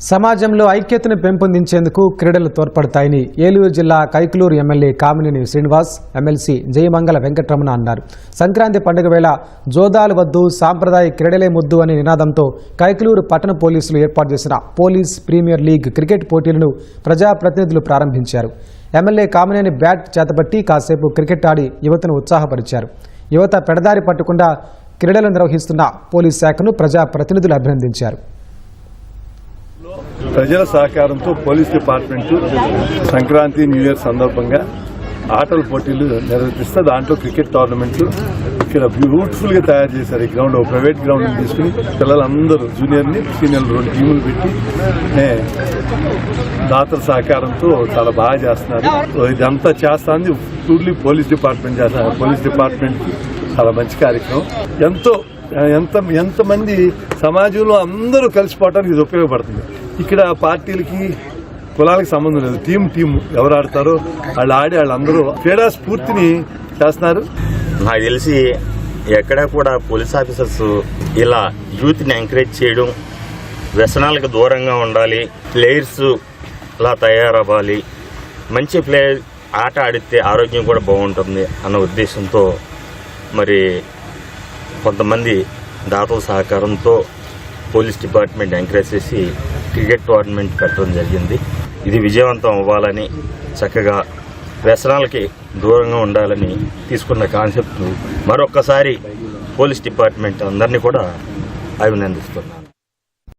సమాజంలో ఐక్యతను పెంపొందించేందుకు క్రీడలు తోడ్పడతాయని ఏలూరు జిల్లా కైకలూరు ఎమ్మెల్యే కామినేని శ్రీనివాస్, ఎమ్మెల్సీ జయమంగళ వెంకటరమణ అన్నారు. సంక్రాంతి పండుగ వేళ జోదాలు వద్దు, సాంప్రదాయ క్రీడలే ముద్దు అనే నినాదంతో కైకలూరు పట్టణ పోలీసులు ఏర్పాటు చేసిన పోలీస్ ప్రీమియర్ లీగ్ క్రికెట్ పోటీలను ప్రజాప్రతినిధులు ప్రారంభించారు. ఎమ్మెల్యే కామినేని బ్యాట్ చేతబట్టి కాసేపు క్రికెట్ ఆడి యువతను ఉత్సాహపరిచారు. యువత పెడదారి పట్టకుండా క్రీడలు నిర్వహిస్తున్న పోలీస్ శాఖను ప్రజాప్రతినిధులు అభినందించారు. ప్రజల సహకారంతో police department Sankranti new year సందర్భంగా ఆటల పోటీలు నిర్వహిస్తే దాంట్లో క్రికెట్ టోర్నమెంట్ ఇక్కడ బ్యూటిఫుల్ గా తయారు చేశారు. ఈ గ్రౌండ్ ప్రైవేట్ గ్రౌండ్ తీసుకుని పిల్లలందరూ జూనియర్ని సీనియర్ 2 టీములు పెట్టి దాతల సహకారంతో చాలా బాగా చేస్తున్నారు. ఇదంతా చేస్తాను టూర్లీ పోలీస్ డిపార్ట్మెంట్ చేస్తున్నారు. పోలీస్ డిపార్ట్మెంట్ చాలా మంచి కార్యక్రమం. ఎంతమంది సమాజంలో అందరూ కలిసిపోవడానికి ఇది ఉపయోగపడుతుంది. ఇక్కడ పార్టీలకి కులాలకి సంబంధం లేదు. టీము ఎవరు ఆడతారో వాళ్ళు ఆడి వాళ్ళందరూ క్రీడా స్ఫూర్తిని చేస్తున్నారు. నాకు తెలిసి ఎక్కడ కూడా పోలీస్ ఆఫీసర్స్ ఇలా యూత్ని ఎంకరేజ్ చేయడం, వ్యసనాలకు దూరంగా ఉండాలి, ప్లేయర్స్ ఇలా తయారవ్వాలి, మంచి ప్లేయర్ ఆట ఆడితే ఆరోగ్యం కూడా బాగుంటుంది అన్న ఉద్దేశంతో మరి కొంతమంది దాతల సహకారంతో పోలీస్ డిపార్ట్మెంట్ ఎంకరేజ్ చేసి క్రికెట్ టోర్నమెంట్ పెట్టడం జరిగింది. ఇది విజయవంతం అవ్వాలని, చక్కగా వ్యసనాలకి దూరంగా ఉండాలని తీసుకున్న కాన్సెప్ట్ మరొక్కసారి పోలీస్ డిపార్ట్మెంట్ అందరినీ కూడా అభినందిస్తున్నాను.